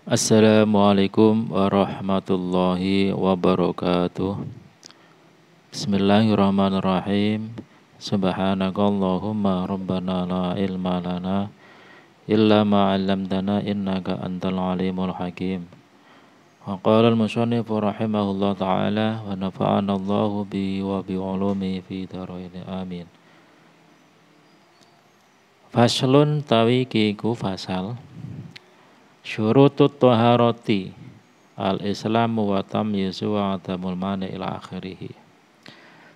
Assalamualaikum warahmatullahi wabarakatuh. Bismillahirrahmanirrahim. Subhanakallahumma rabbana la ilma lana illa ma 'allamtana innaka antal alimul hakim. Wa qala al-musannif rahimahullah ta'ala wa nafa'ana Allahu bi wa bi ulumi fi dharain amin. Faslun tawi kiku fasal syurutut taharati al-islamu wa tamyizu wa adamul mani ila akhirih.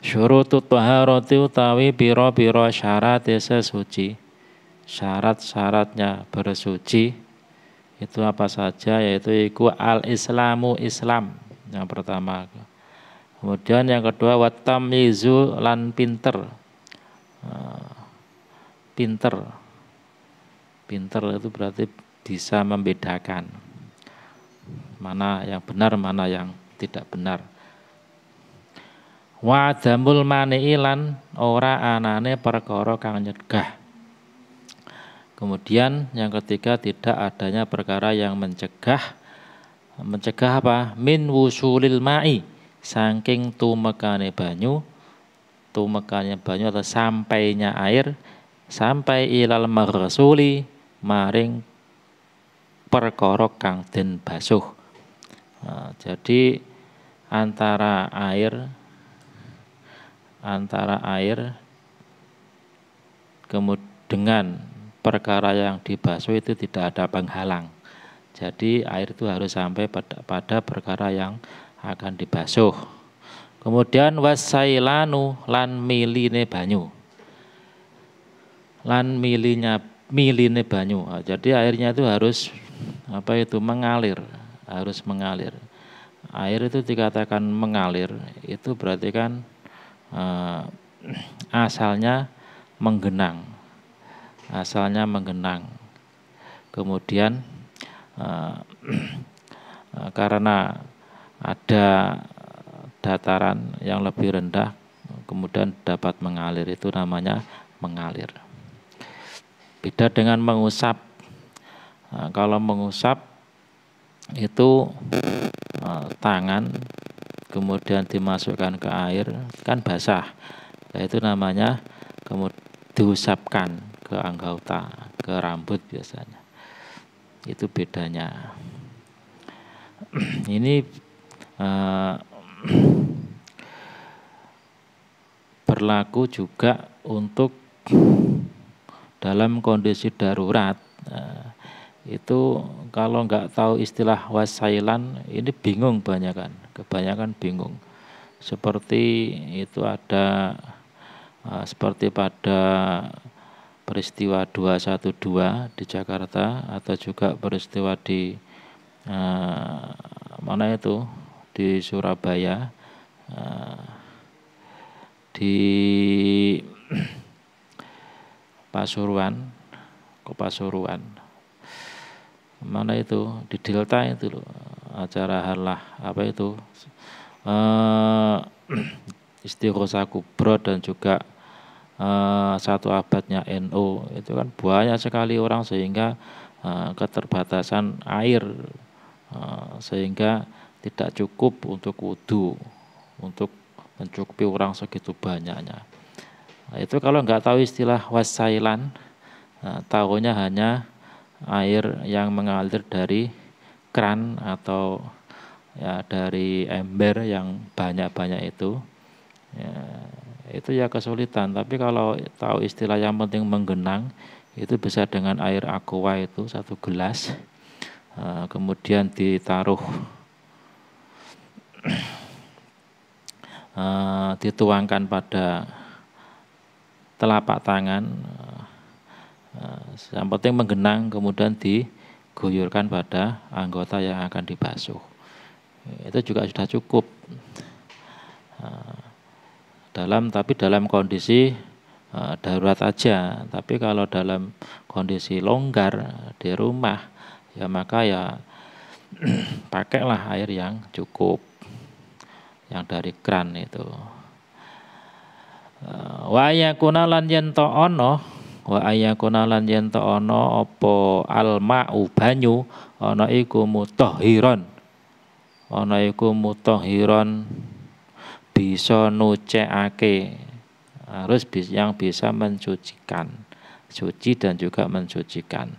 Syurutut taharati utawi pira-pira syarat sesuci. Syarat-syaratnya bersuci itu apa saja, yaitu iku al-islamu Islam yang pertama. Kemudian yang kedua wa tamyizu lan pinter. Pinter itu berarti bisa membedakan mana yang benar, mana yang tidak benar. Wa adamul mani'ilan ora anane perkara kang nyegah. Kemudian yang ketiga tidak adanya perkara yang mencegah. Mencegah apa? Min wusulil ma'i, saking tumekane banyu atau sampainya air, sampai ilal maghsuli maring perkara kang den basuh. Jadi antara air kemudian dengan perkara yang dibasuh itu tidak ada penghalang. Jadi air itu harus sampai pada perkara yang akan dibasuh. Kemudian wasailanu lan miline banyu. Miline banyu. Jadi airnya itu harus mengalir, harus mengalir. Air itu dikatakan mengalir, itu berarti kan asalnya menggenang. Kemudian karena ada dataran yang lebih rendah, kemudian dapat mengalir, itu namanya mengalir. Beda dengan mengusap. Kalau mengusap itu tangan kemudian dimasukkan ke air kan basah. Nah, itu namanya kemudian diusapkan ke anggota, ke rambut biasanya. Itu bedanya. Ini berlaku juga untuk dalam kondisi darurat. Itu kalau nggak tahu istilah wasailan ini bingung kebanyakan bingung. Seperti itu ada seperti pada peristiwa 212 di Jakarta, atau juga peristiwa di di Surabaya, di Pasuruan, di Delta itu loh, acara halah Istighosa Kubro dan juga satu abadnya NU, itu kan banyak sekali orang sehingga keterbatasan air, sehingga tidak cukup untuk wudu, untuk mencukupi orang segitu banyaknya. Nah, itu kalau nggak tahu istilah wasailan, tahunya hanya air yang mengalir dari kran atau dari ember yang banyak-banyak itu, itu kesulitan. Tapi kalau tahu istilah yang penting menggenang, itu bisa dengan air aqua itu 1 gelas, kemudian ditaruh dituangkan pada telapak tangan, yang penting menggenang, kemudian diguyurkan pada anggota yang akan dibasuh. Itu juga sudah cukup. Dalam kondisi darurat aja. Tapi kalau dalam kondisi longgar di rumah, maka pakailah air yang cukup, yang dari kran itu. Wa yakuna lan yen to ana Wa ayakuna lan yen ta ana apa alma'u banyu ana iku mutahhiron. Ana iku mutahhiron bisa nucekake, harus yang bisa mensucikan, suci dan juga mensucikan.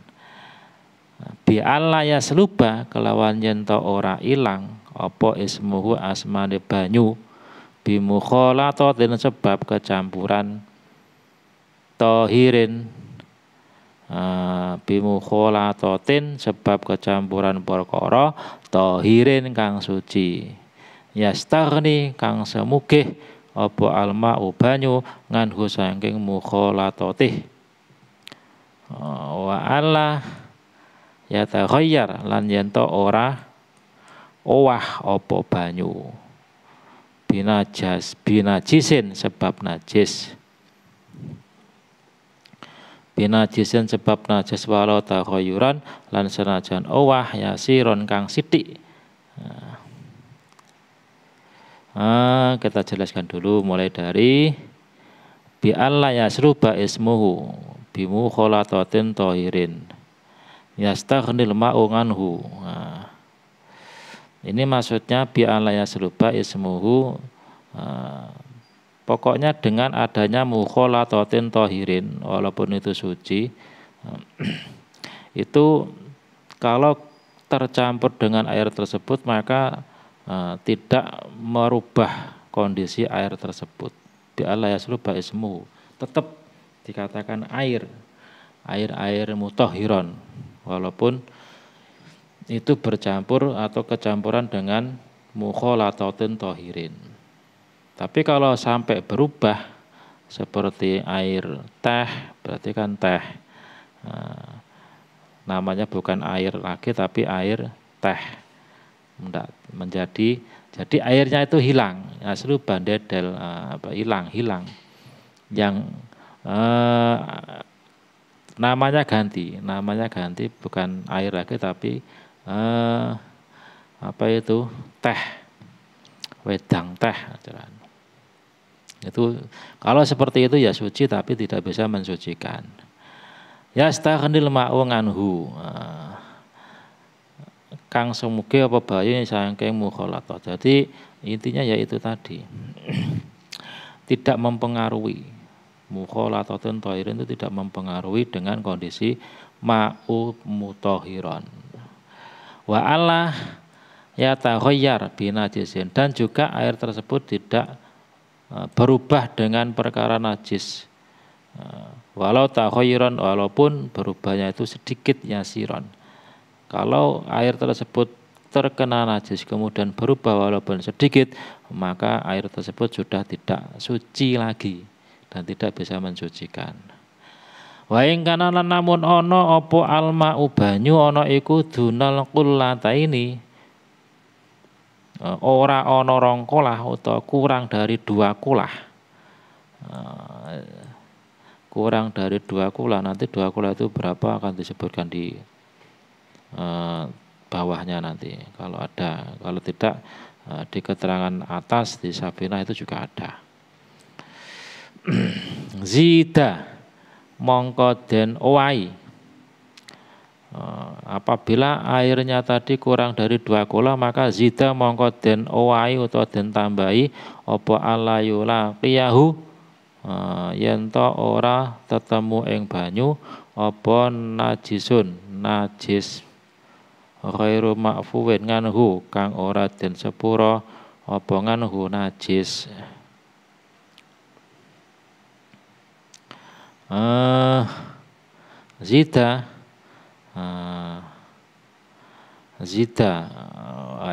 Bi alla ya seluba kelawan yen ta ora ilang apa ismuhu asmane banyu bi mukhalatatin sebab kecampuran tohirin, bimukholatotin sebab kecampuran perkara tohirin kang suci, yastaghni kang semugih apa alma'u banyu nganhu saking mukholatotih, wa alla yatakhayyar lan yen ora owah apa banyu binajisin sebab najis, binajisin sebab najis walau takhayyuran lan senajan owah yasiron kang sithik. Kita jelaskan dulu mulai dari bi alla yasruba ismuhu bi mukhalatatin tahirin yastaghnil ma'u anhu. Ini maksudnya bi alla yasruba ismuhu, pokoknya dengan adanya mukhalatatin tahirin walaupun itu suci, itu kalau tercampur dengan air tersebut maka tidak merubah kondisi air tersebut. Bi alla yasruba ismuhu tetap dikatakan air mutahhiron walaupun itu bercampur atau kecampuran dengan mukhalatatin tahirin. Tapi kalau sampai berubah seperti air teh, berarti kan teh, namanya bukan air lagi tapi air teh, menjadi jadi airnya itu hilang, asli bandedel, hilang yang namanya ganti bukan air lagi tapi teh, wedang teh. Itu kalau seperti itu ya suci tapi tidak bisa mensucikan. Yastaghnil ma'u anhu, kang semuge apa bayu saking mukhalatah. Jadi intinya yaitu tadi tidak mempengaruhi, mukhalatatin tahirin itu tidak mempengaruhi dengan kondisi ma'u mutahhiron. Wa alla yatakhayyar binajisin, dan juga air tersebut tidak berubah dengan perkara najis, walau takhayyaran walaupun berubahnya itu sedikit yasiron. Kalau air tersebut terkena najis kemudian berubah walaupun sedikit, maka air tersebut sudah tidak suci lagi dan tidak bisa mensucikan. Wa ing kana lan namun ana apa alma'u banyu ana iku dunal qullataini, ora ana rong kolah utawa kurang dari 2 kolah. Kurang dari 2 kolah, nanti 2 kolah itu berapa akan disebutkan di bawahnya nanti kalau ada, kalau tidak di keterangan atas di Safinah itu juga ada. Zida mongko den owai, apabila airnya tadi kurang dari 2 kolah maka zida mongko den owai utawa den tambahi apa alayula qiyahu, yen to ora tetemu ing banyu apa najisun najis ghairu ma'fuwin nganhu kang ora den sepura apa nganhu najis. Zida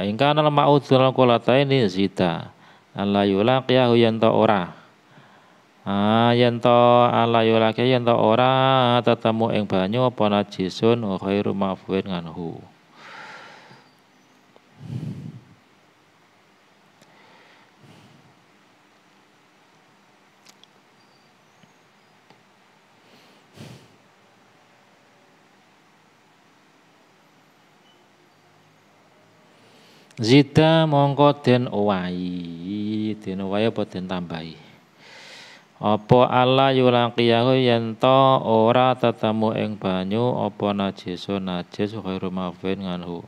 ingkana ma'ud dalam kolata ini zida alla yulaqiyahu yen to ora, yen to alla yulaqiyahu yen to ora tetemu ing banyu apa najisun ghairu ma'fuwin nganhu. Zida mongko den owahi apa den tambahi Apa Allah yulaqiyahu yen to ora tetemu ing banyu apa najisun najis ghairu mafin nganhu.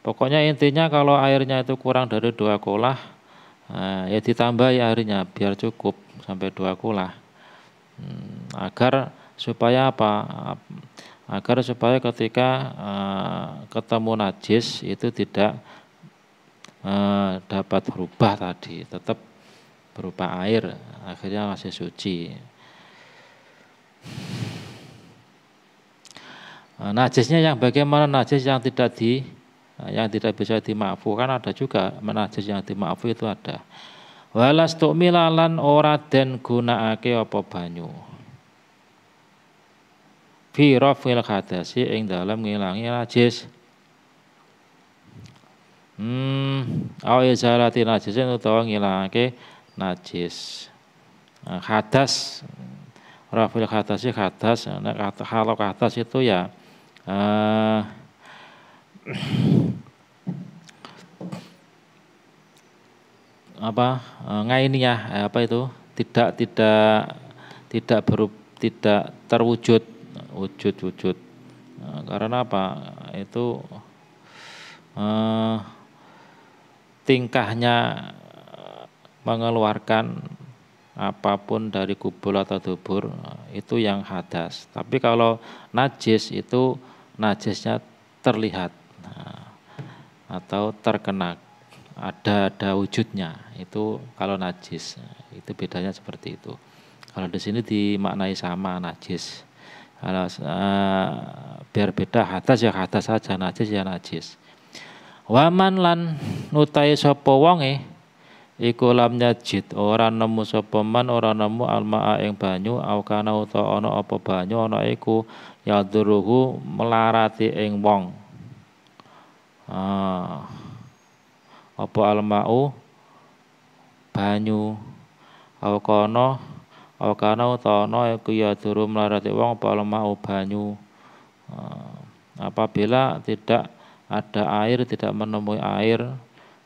Pokoknya intinya kalau airnya itu kurang dari 2 kolah, ya ditambahi airnya biar cukup sampai 2 kolah. Agar supaya apa? Agar supaya ketika ketemu najis itu tidak dapat berubah tadi, tetap berupa air, akhirnya masih suci. Najisnya yang bagaimana najis yang tidak bisa dimaafukan ada juga, najis yang dimaafu itu ada. Walas tu'milalan ora den gunakake apa banyu. Fi rafil hadasi ing dalam ngilangi najis. Au izalati najisin utawa ngilangake najis. Hadas, rafil hadasi hadas. Kalau hadas itu ya ngainiyah, itu tidak terwujud wujud. Karena apa? Itu tingkahnya mengeluarkan apapun dari kubul atau dubur itu yang hadas. Tapi kalau najis itu najisnya terlihat atau terkena, ada wujudnya. Itu kalau najis, itu bedanya seperti itu. Kalau di sini dimaknai sama najis. Kalau biar beda, hadas ya hadas saja, najis ya najis. Waman lan nutai sapa wonge iku lam yajid ora nemu sapa man ora nemu almaa ing banyu au kana utawa ana apa banyu ana iku yaduruhu melarati ing wong. Apa almau banyu au kana utawa ana iku yaduru melarati wong apa almau banyu. Apabila tidak ada air, tidak menemui air,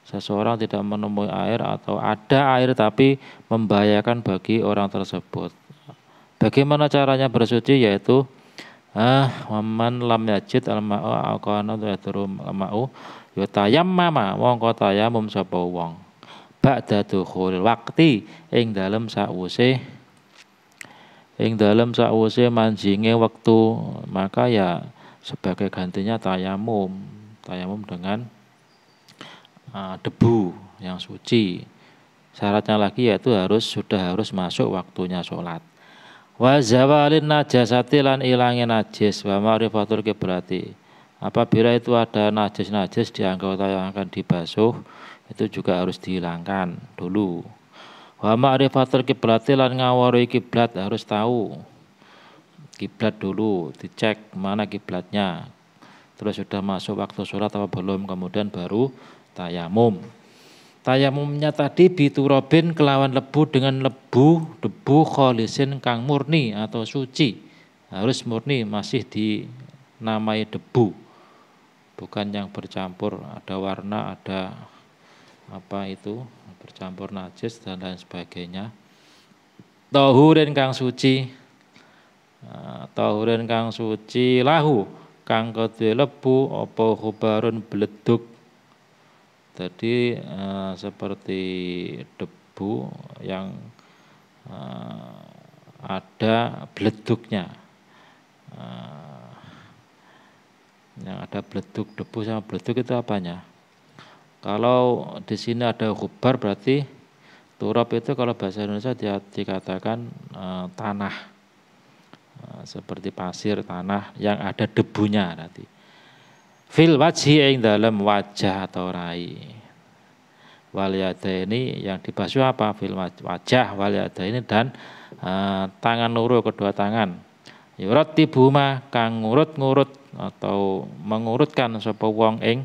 seseorang tidak menemui air atau ada air tapi membahayakan bagi orang tersebut. Bagaimana caranya bersuci? Yaitu waman lam yajid al-ma'u aqana yaduru al-ma'u yutayammama mongko tayamum sapa wong ba'da dukhul waqti ing dalem sakwuse manjinge wektu, maka ya sebagai gantinya tayamum dengan debu yang suci. Syaratnya lagi yaitu sudah harus masuk waktunya sholat. Wa zawalin najasati lan ilangin najis wa ma'rifatul kiblati. Apabila itu ada najis di anggota yang akan dibasuh, itu juga harus dihilangkan dulu. Wa ma'rifatul kiblati lan ngawari kiblat, harus tahu kiblat dulu, dicek mana kiblatnya. Terus sudah masuk waktu sholat atau belum, kemudian baru tayamum. Tayamumnya tadi biturobin kelawan lebu dengan debu kholisin kang murni atau suci. Harus murni, masih dinamai debu. Bukan yang bercampur, ada warna, ada bercampur najis dan lain sebagainya. Tahurin kang suci. Tahurin kang suci lahu kang kedue lebu apa hubarun bledug. Jadi seperti debu yang ada bledugnya. Yang ada bledug, debu sama bledug itu apanya? Kalau di sini ada hubar berarti turab itu kalau bahasa Indonesia dikatakan tanah. Seperti pasir, tanah yang ada debunya nanti. Fil wajhi ing dalam wajah atau rai. Wal yadaini yang dibasuh apa? Fil wajah wal yadaini dan tangan loro, kedua tangan. Yurat tibuma kang ngurut atau mengurutkan sapa wong ing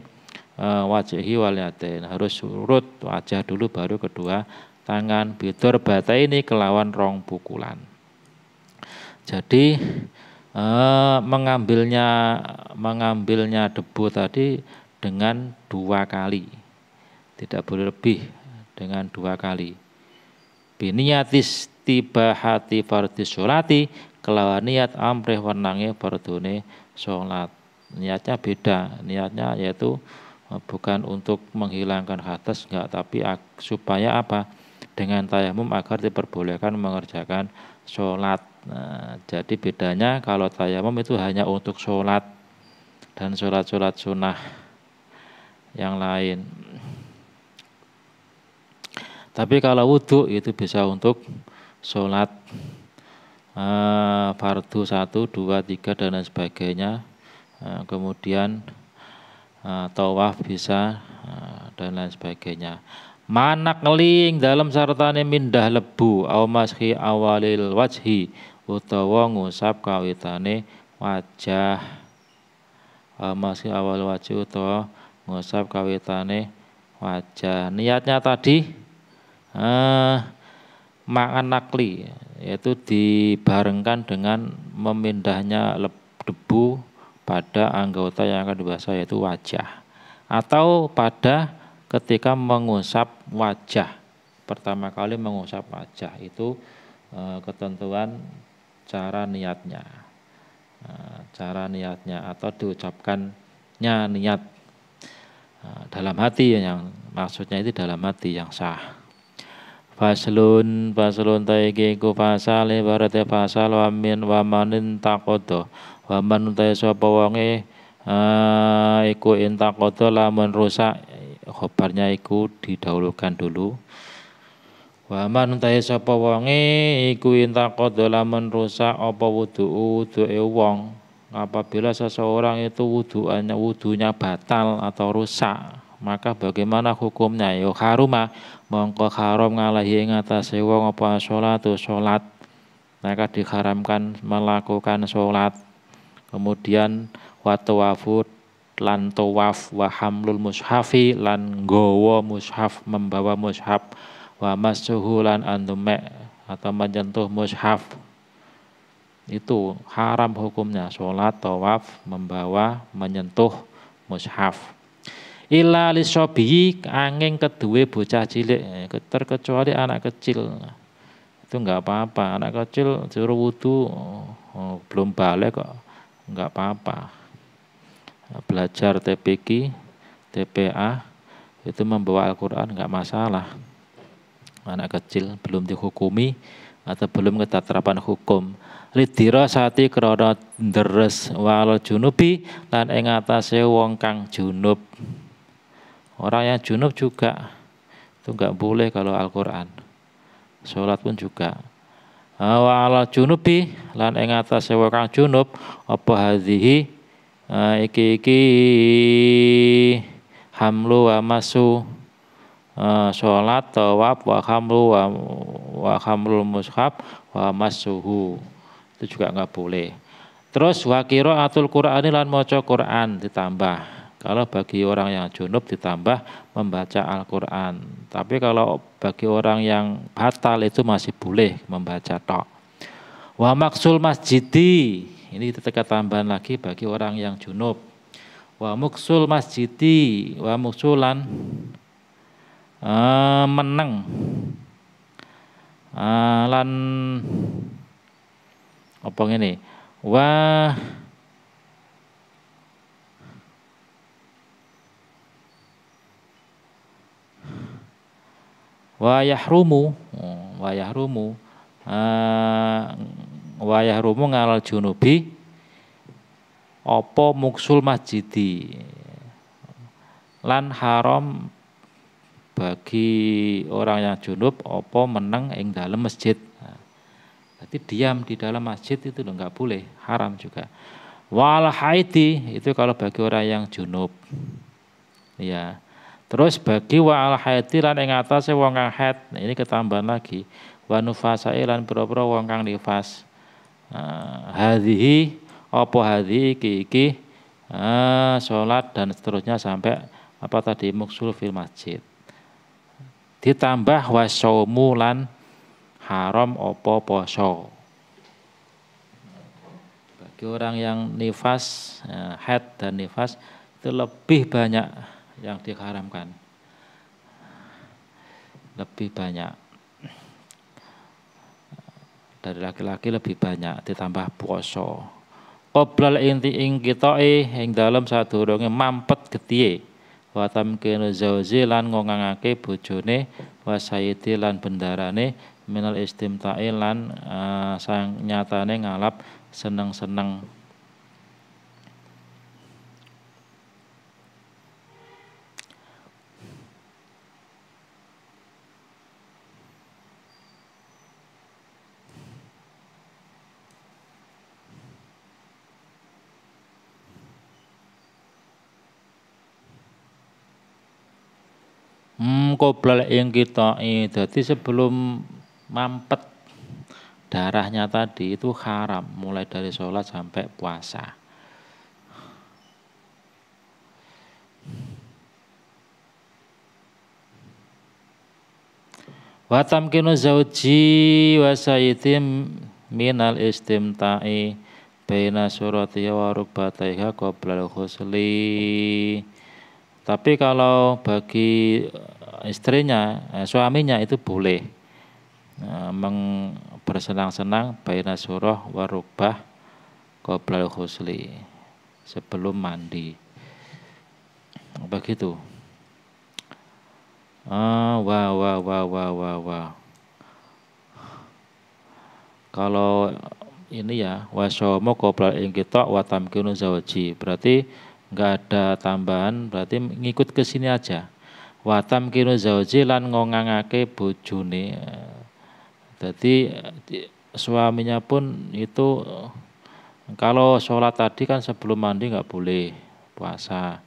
wajhi wal yadaini. Harus urut wajah dulu baru kedua tangan. Bidur bata ini kelawan rong pukulan. Jadi mengambilnya debu tadi dengan 2 kali, tidak boleh lebih dengan 2 kali. Biniyatis istibahati fardhi sholati kelawan niat amrih wenange fardhone sholat. Niatnya beda, niatnya yaitu bukan untuk menghilangkan hadas enggak, tapi supaya apa? Dengan tayamum agar diperbolehkan mengerjakan sholat. Nah, jadi bedanya kalau tayamum itu hanya untuk sholat dan sholat-sholat sunnah yang lain. Tapi kalau wudhu itu bisa untuk sholat fardu 1, 2, 3 dan lain sebagainya. Kemudian tawaf bisa dan lain sebagainya. Manak ngeling dalam sartane mindah lebu au mashi awalil wajhi utawa ngusap kawitane wajah. Mashi awal wajhi utawa ngusap kawitane wajah. Niatnya tadi ma'an nakli, yaitu dibarengkan dengan memindahnya debu pada anggota yang akan dibasuh yaitu wajah, atau pada ketika mengusap wajah. Pertama kali mengusap wajah itu ketentuan cara niatnya, atau diucapkannya niat dalam hati, yang maksudnya itu dalam hati yang sah. Faslun taiki ku fasal ibarate fasal wa manin taqodo wa man utai sapa wonge iku intaqodo lamun rusak, khobarnya iku didahulukan dulu. Wa man utai sapa wonge iku intaqodo lamun rusak apa wudu'e wong, apabila seseorang itu wudunya batal atau rusak, maka bagaimana hukumnya? Ya haruma, mongko haram ngalahi ing atase wong apa sholatu sholat, maka diharamkan melakukan sholat. Kemudian wa tawafud lan tawaf, wa hamlul mushafi lan nggawa mushaf, membawa mushaf, wa massuhu lan antumek atau menyentuh mushaf. Itu haram hukumnya, sholat, tawaf, membawa, menyentuh mushaf. Illa lisobi angin kedua bocah cilik, terkecuali anak kecil itu enggak apa-apa. Anak kecil suruh wudu belum balik kok enggak apa-apa. Belajar TPQ, TPA itu membawa Al-Quran enggak masalah. Anak kecil belum dihukumi atau belum ketetapan hukum. Lidira sati krana deres wal junubi lan ing atase wong kang junub. Orang yang junub juga itu enggak boleh kalau Al-Quran. Sholat pun juga. Wa ala junubi lan ing atase wong kang junub apa hadhihi iki hamlu wa masu, sholat, tawaf, wa hamlul mushaf wa masuhu, itu juga enggak boleh. Terus wa qiraatul Qur'ani lan maca Quran ditambah. Kalau bagi orang yang junub ditambah membaca Al-Quran. Tapi kalau bagi orang yang batal itu masih boleh membaca tok. Wa maksul masjidi, ini kita tambahan lagi bagi orang yang junub. Wa muksul masjidi, wa muksulan meneng lan apa ngene, wa yahrumu ngalal junubi apa muksul masjidi, lan haram bagi orang yang junub apa meneng ing dalam masjid. Jadi diam di dalam masjid itu enggak boleh, haram juga. Wal haidi itu kalau bagi orang yang junub. Ya. Terus bagi wal haidi lan ing atase wong kang haid, nah ini ketambahan lagi. Wa nufasa lan pira-pira wong kang nifas. Hadhihi apa hadhihi iki salat dan seterusnya sampai apa tadi muksul fil masjid. Ditambah wasaumu lan haram apa poso. Bagi orang yang nifas, haid dan nifas itu lebih banyak yang diharamkan. Lebih banyak. dari laki-laki lebih banyak ditambah poso. Qoblal inti ing kitoke ing dalem sadurunge mampet gedhiye wa tamkinu zauji lan ngongangake bojone wa sayyidi lan bendarane minal istimta'i lan sang nyatane ngalap seneng-seneng. Qoblal ing kitoke, dadi sebelum mampet darahnya tadi itu haram mulai dari sholat sampai puasa. Wa tamkinu zauji wa sayyidim minal istimta'i baina surati wa rukbataiha qoblal khusli. Tapi kalau bagi istrinya, suaminya itu boleh bersenang-senang baina surah wa rukbah qoblal khusli, sebelum mandi. Begitu. Wah. Kalau ini ya, wasomo qoblal ing kita wa tamkinu zawji, berarti enggak ada tambahan, berarti ngikut ke sini aja. Wa tamkinu zawji lan ngongangake bojone. Jadi suaminya pun itu kalau sholat tadi kan sebelum mandi enggak boleh puasa.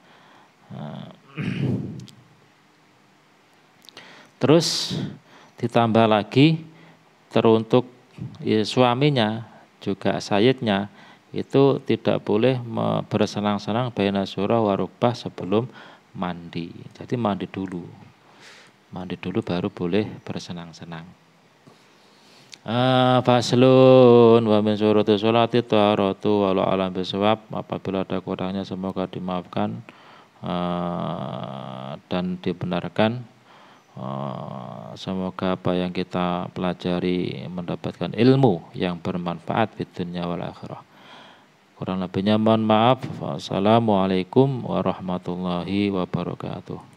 Terus ditambah lagi teruntuk suaminya juga sayyidnya itu tidak boleh bersenang-senang baina surah wa rukbah sebelum mandi. Jadi mandi dulu baru boleh bersenang-senang. Faslun wa min syuruti sholati taharatu walau alam bisawab. Apabila ada kurangnya semoga dimaafkan dan dibenarkan. Semoga apa yang kita pelajari mendapatkan ilmu yang bermanfaat di dunia wal akhirah. Kurang lebihnya mohon maaf. Wassalamualaikum warahmatullahi wabarakatuh.